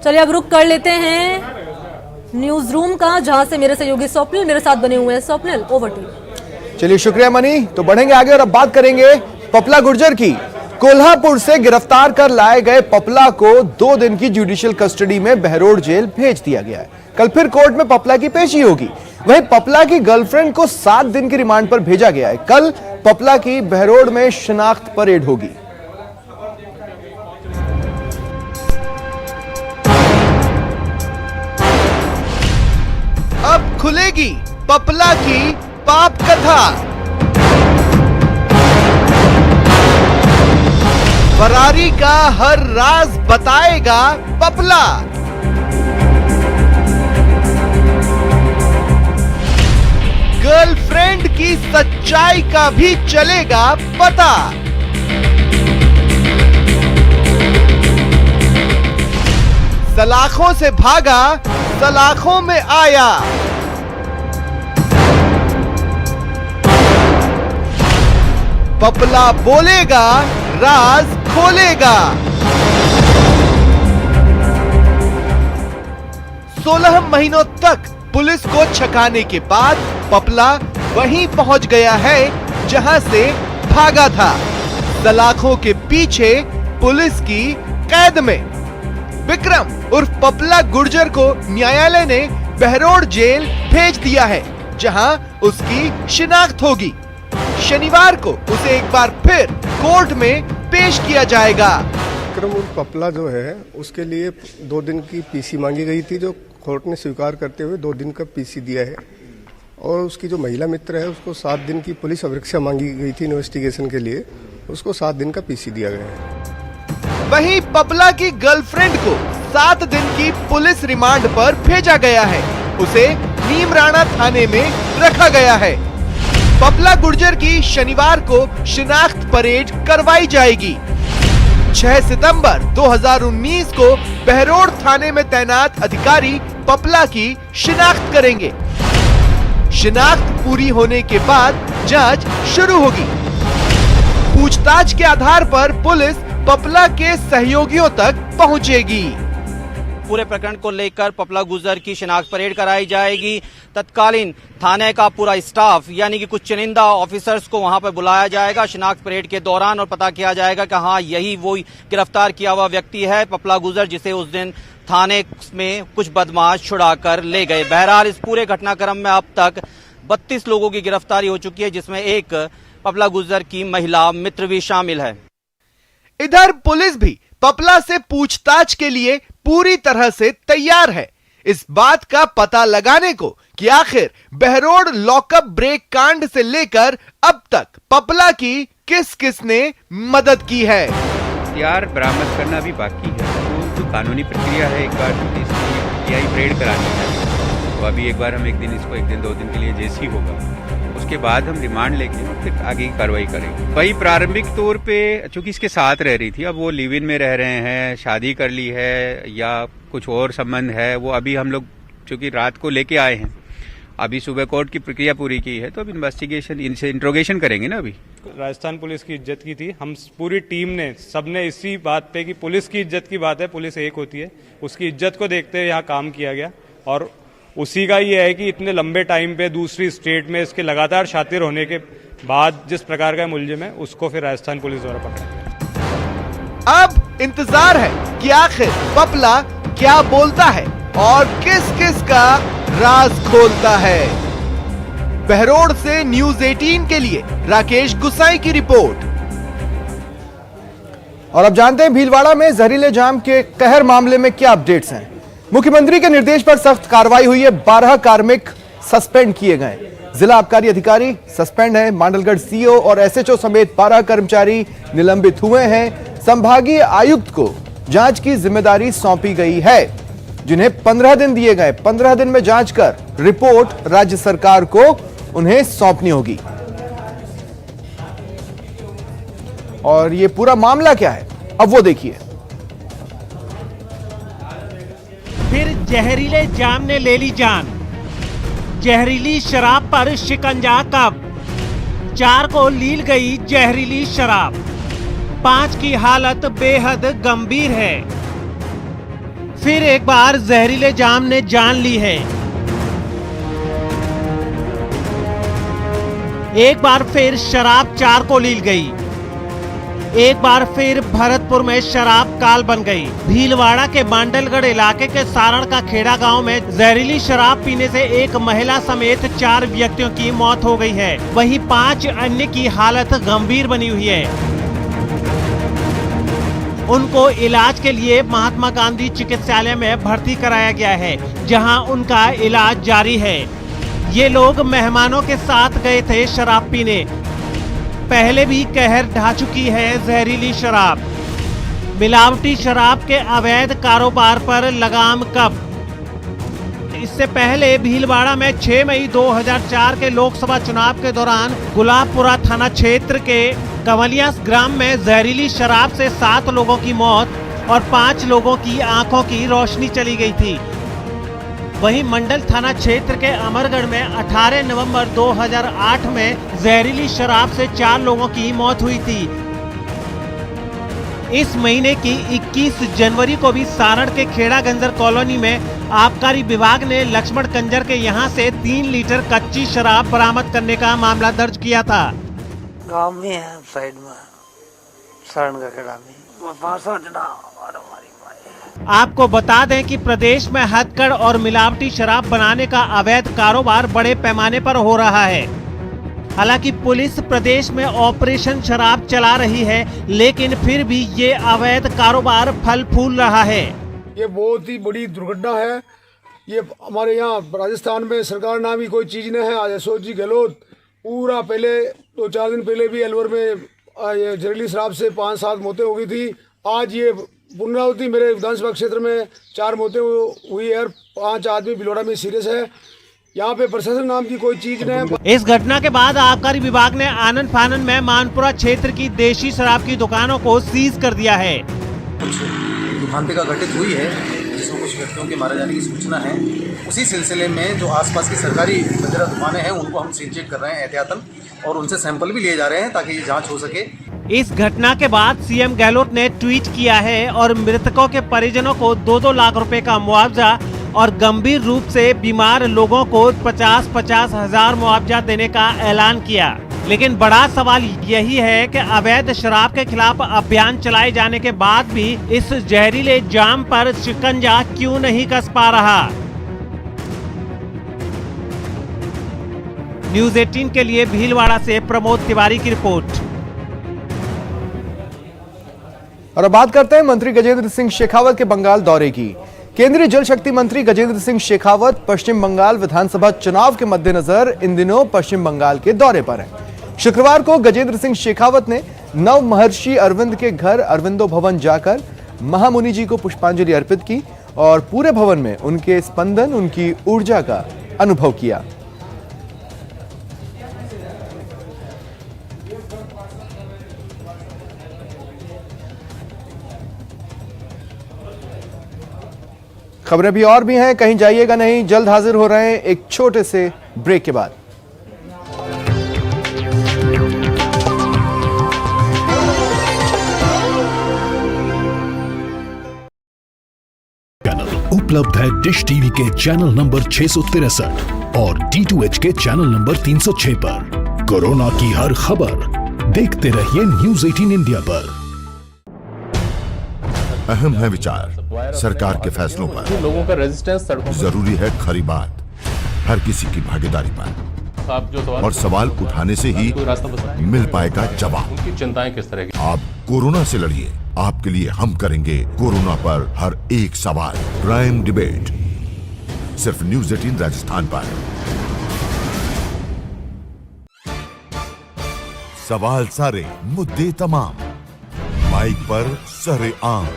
चलिए अब रुक कर लेते हैं न्यूज रूम का, जहां से मेरे सहयोगी स्वप्निल मेरे साथ बने हुए हैं। Swapnil, over to you. चलिए शुक्रिया मनी। तो बढ़ेंगे आगे और अब बात करेंगे पपला गुर्जर की। कोल्हापुर से गिरफ्तार कर लाए गए पपला को 2 दिन की जुडिशियल कस्टडी में बहरोड जेल भेज दिया गया है। कल फिर कोर्ट में पपला की पेशी होगी। वहीं पपला की गर्लफ्रेंड को 7 दिन की रिमांड पर भेजा गया है। कल पपला की बहरोड में शिनाख्त परेड होगी। अब खुलेगी पपला की पाप कथा। फरारी का हर राज बताएगा पपला। गर्लफ्रेंड की सच्चाई का भी चलेगा पता। सलाखों से भागा, सलाखों में आया। पपला बोलेगा, राज खोलेगा। 16 महीनों तक पुलिस को छकाने के बाद पपला वहीं पहुंच गया है जहां से भागा था। सलाखों के पीछे पुलिस की कैद में विक्रम उर्फ पपला गुर्जर को न्यायालय ने बहरोड जेल भेज दिया है, जहां उसकी शिनाख्त होगी। शनिवार को उसे एक बार फिर कोर्ट में पेश किया जाएगा। विक्रम उर्फ पपला जो है उसके लिए 2 दिन की पीसी मांगी गई थी, जो कोर्ट ने स्वीकार करते हुए 2 दिन का पीसी दिया है। और उसकी जो महिला मित्र है उसको 7 दिन की पुलिस अभिरक्षा मांगी गई थी इन्वेस्टिगेशन के लिए, उसको 7 दिन का पीसी दिया गया है। वहीं पपला की गर्लफ्रेंड को 7 दिन की पुलिस रिमांड पर भेजा गया है। उसे नीमराणा थाने में रखा गया है। पपला गुर्जर की शनिवार को शिनाख्त परेड करवाई जाएगी। 6 सितंबर 2019 को बहरोड थाने में तैनात अधिकारी पपला की शिनाख्त करेंगे। शिनाख्त पूरी होने के बाद जांच शुरू होगी। पूछताछ के आधार पर पुलिस पपला के सहयोगियों तक पहुंचेगी। पूरे प्रकरण को लेकर पपला गुर्जर की शिनाख्त परेड कराई जाएगी। तत्कालीन थाने का पूरा स्टाफ यानी कि कुछ चुनिंदा ऑफिसर्स को वहां पर बुलाया जाएगा शिनाख्त परेड के दौरान, और पता किया जाएगा कि हाँ यही वो गिरफ्तार किया हुआ व्यक्ति है पपला गुर्जर, जिसे उस दिन थाने में कुछ बदमाश छुड़ा कर ले गए। बहरहाल इस पूरे घटनाक्रम में अब तक 32 लोगों की गिरफ्तारी हो चुकी है, जिसमें एक पपला गुर्जर की महिला मित्र भी शामिल है। इधर पुलिस भी पपला से पूछताछ के लिए पूरी तरह से तैयार है, इस बात का पता लगाने को कि आखिर बहरोड लॉकअप ब्रेक कांड से लेकर अब तक पपला की किस किस ने मदद की है। हथियार बरामद करना भी बाकी है, तो जो कानूनी प्रक्रिया है एक बार इसकी पीआई परेड करानी है, तो अभी एक बार हम एक दिन 2 दिन के लिए जैसी होगा उसके बाद हम रिमांड लेके फिर आगे की कार्रवाई करेंगे। वही प्रारंभिक तौर पे चूंकि इसके साथ रह रही थी, अब वो लिव इन में रह रहे हैं, शादी कर ली है या कुछ और संबंध है, वो अभी हम लोग चूंकि रात को लेके आए हैं, अभी सुबह कोर्ट की प्रक्रिया पूरी की है, तो अब इन्वेस्टिगेशन इनसे इंट्रोगेशन करेंगे ना। अभी राजस्थान पुलिस की इज्जत की थी, हम पूरी टीम ने सबने इसी बात पे कि पुलिस की इज्जत की बात है, पुलिस एक होती है, उसकी इज्जत को देखते हुए यहाँ काम किया गया। और उसी का ये है कि इतने लंबे टाइम पे दूसरी स्टेट में इसके लगातार शातिर होने के बाद जिस प्रकार का मुलजिम है उसको फिर राजस्थान पुलिस द्वारा पकड़ा। अब इंतजार है कि आखिर पपला क्या बोलता है और किस किस का राज खोलता है। बहरोड से न्यूज़ 18 के लिए राकेश गुसाई की रिपोर्ट। और अब जानते हैं भीलवाड़ा में जहरीले जाम के कहर मामले में क्या अपडेट्स हैं। मुख्यमंत्री के निर्देश पर सख्त कार्रवाई हुई है। 12 कार्मिक सस्पेंड किए गए। जिला आबकारी अधिकारी सस्पेंड है। मांडलगढ़ सीओ और एसएचओ समेत 12 कर्मचारी निलंबित हुए हैं। संभागीय आयुक्त को जांच की जिम्मेदारी सौंपी गई है, जिन्हें 15 दिन दिए गए। 15 दिन में जांच कर रिपोर्ट राज्य सरकार को उन्हें सौंपनी होगी। और ये पूरा मामला क्या है, अब वो देखिए। फिर जहरीले जाम ने ले ली जान। जहरीली शराब पर शिकंजा कब? 4 को लील गई जहरीली शराब। 5 की हालत बेहद गंभीर है। फिर एक बार जहरीले जाम ने जान ली है। एक बार फिर शराब चार को लील गई। एक बार फिर भरतपुर में शराब काल बन गई। भीलवाड़ा के मांडलगढ़ इलाके के सारण का खेड़ा गांव में जहरीली शराब पीने से एक महिला समेत 4 व्यक्तियों की मौत हो गई है। वहीं 5 अन्य की हालत गंभीर बनी हुई है। उनको इलाज के लिए महात्मा गांधी चिकित्सालय में भर्ती कराया गया है, जहां उनका इलाज जारी है। ये लोग मेहमानों के साथ गए थे शराब पीने। पहले भी कहर ढा चुकी है जहरीली शराब। मिलावटी शराब के अवैध कारोबार पर लगाम कब? इससे पहले भीलवाड़ा में 6 मई 2004 के लोकसभा चुनाव के दौरान गुलाबपुरा थाना क्षेत्र के कंवलिया ग्राम में जहरीली शराब से 7 लोगों की मौत और 5 लोगों की आंखों की रोशनी चली गई थी। वहीं मंडल थाना क्षेत्र के अमरगढ़ में 18 नवंबर 2008 में जहरीली शराब से 4 लोगों की मौत हुई थी। इस महीने की 21 जनवरी को भी सारण के खेड़ा गंजर कॉलोनी में आबकारी विभाग ने लक्ष्मण कंजर के यहां से 3 लीटर कच्ची शराब बरामद करने का मामला दर्ज किया था। गांव में है, साइड में सारण का खेड़ा में 5 जना। आपको बता दें कि प्रदेश में हथकढ़ और मिलावटी शराब बनाने का अवैध कारोबार बड़े पैमाने पर हो रहा है। हालांकि पुलिस प्रदेश में ऑपरेशन शराब चला रही है, लेकिन फिर भी ये अवैध कारोबार फल फूल रहा है। ये बहुत ही बड़ी दुर्घटना है। ये हमारे यहाँ राजस्थान में सरकार नाम की कोई चीज नहीं है। आज अशोक जी गहलोत पूरा पहले 2-4 दिन पहले भी अलवर में जहरीली शराब से 5-7 मौतें हो गई थी। आज ये पुनरावृत्ति मेरे विधानसभा क्षेत्र में 4 मौतें हुई है और 5 आदमी भीलवाड़ा में सीरियस है। यहाँ पे प्रशासन नाम की कोई चीज नहीं। इस घटना के बाद आबकारी विभाग ने आनन फानन में मानपुरा क्षेत्र की देशी शराब की दुकानों को सीज कर दिया है। कुछ दुकानपेगा घटित हुई है जिसमें कुछ व्यक्तियों के मारे जाने की सूचना है। उसी सिलसिले में जो आसपास की सरकारी वगैरह दुकानें हैं उनको हम सील चेक कर रहे हैं एहतियातन, और उनसे सैंपल भी लिए जा रहे हैं ताकि ये जांच हो सके। इस घटना के बाद सीएम गहलोत ने ट्वीट किया है और मृतकों के परिजनों को 2-2 लाख रुपए का मुआवजा और गंभीर रूप से बीमार लोगों को 50-50 हजार मुआवजा देने का ऐलान किया। लेकिन बड़ा सवाल यही है कि अवैध शराब के खिलाफ अभियान चलाए जाने के बाद भी इस जहरीले जाम पर शिकंजा क्यों नहीं कस पा रहा। न्यूज़ 18 के लिए भीलवाड़ा से प्रमोद तिवारी की रिपोर्ट। और अब बात करते हैं मंत्री गजेंद्र सिंह शेखावत के बंगाल दौरे की। केंद्रीय जल शक्ति मंत्री गजेंद्र सिंह शेखावत पश्चिम बंगाल विधानसभा चुनाव के मद्देनजर इन दिनों पश्चिम बंगाल के दौरे पर हैं। शुक्रवार को गजेंद्र सिंह शेखावत ने नव महर्षि अरविंद के घर अरविंदो भवन जाकर महामुनि जी को पुष्पांजलि अर्पित की और पूरे भवन में उनके स्पंदन, उनकी ऊर्जा का अनुभव किया। खबरें भी और भी हैं, कहीं जाइएगा नहीं, जल्द हाजिर हो रहे हैं एक छोटे से ब्रेक के बाद। चैनल उपलब्ध है डिश टीवी के चैनल नंबर 663 और D2H के चैनल नंबर 306 पर। कोरोना की हर खबर देखते रहिए न्यूज़ 18 इंडिया पर। अहम है विचार सरकार के फैसलों पर, लोगों का रेजिस्टेंस जरूरी है खरी बात हर किसी की भागीदारी पर, आप जो और सवाल उठाने से ही मिल पाएगा जवाब। उनकी चिंताएं किस तरह की? आप कोरोना से लड़िए, आपके लिए हम करेंगे कोरोना पर हर एक सवाल। प्राइम डिबेट सिर्फ न्यूज़ 18 राजस्थान पर। सवाल सारे, मुद्दे तमाम, माइक पर सरे आम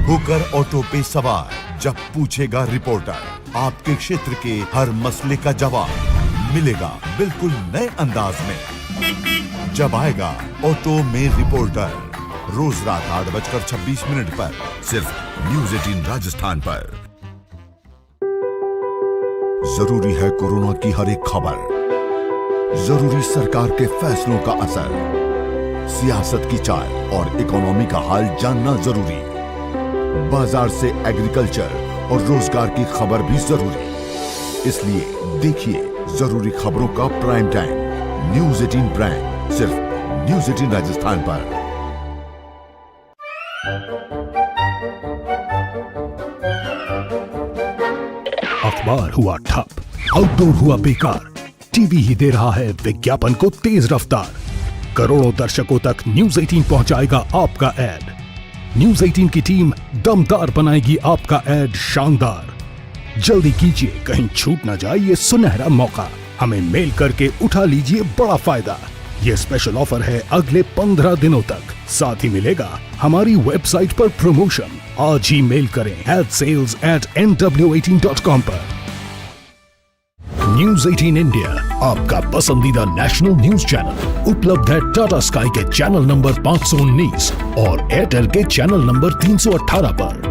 होकर ऑटो पे सवार। जब पूछेगा रिपोर्टर, आपके क्षेत्र के हर मसले का जवाब मिलेगा बिल्कुल नए अंदाज में। जब आएगा ऑटो में रिपोर्टर, रोज रात 8:26 पर सिर्फ न्यूज़ 18 राजस्थान पर। जरूरी है कोरोना की हर एक खबर, जरूरी सरकार के फैसलों का असर, सियासत की चाल और इकोनॉमी का हाल जानना जरूरी। बाजार से एग्रीकल्चर और रोजगार की खबर भी जरूरी, इसलिए देखिए जरूरी खबरों का प्राइम टाइम न्यूज़ 18 प्राइम, सिर्फ न्यूज़ 18 राजस्थान पर। अखबार हुआ ठप, आउटडोर हुआ बेकार, टीवी ही दे रहा है विज्ञापन को तेज रफ्तार। करोड़ों दर्शकों तक न्यूज़ 18 पहुंचाएगा आपका ऐड। न्यूज़ 18 की टीम दमदार बनाएगी आपका ऐड शानदार। जल्दी कीजिए, कहीं छूट ना जाए ये सुनहरा मौका। हमें मेल करके उठा लीजिए बड़ा फायदा। ये स्पेशल ऑफर है अगले 15 दिनों तक। साथ ही मिलेगा हमारी वेबसाइट पर प्रमोशन। आज ही मेल करें sales@nw18.com पर। न्यूज़ 18 इंडिया, आपका पसंदीदा नेशनल न्यूज चैनल, उपलब्ध है टाटा स्काई के चैनल नंबर 519 और एयरटेल के चैनल नंबर 318 पर।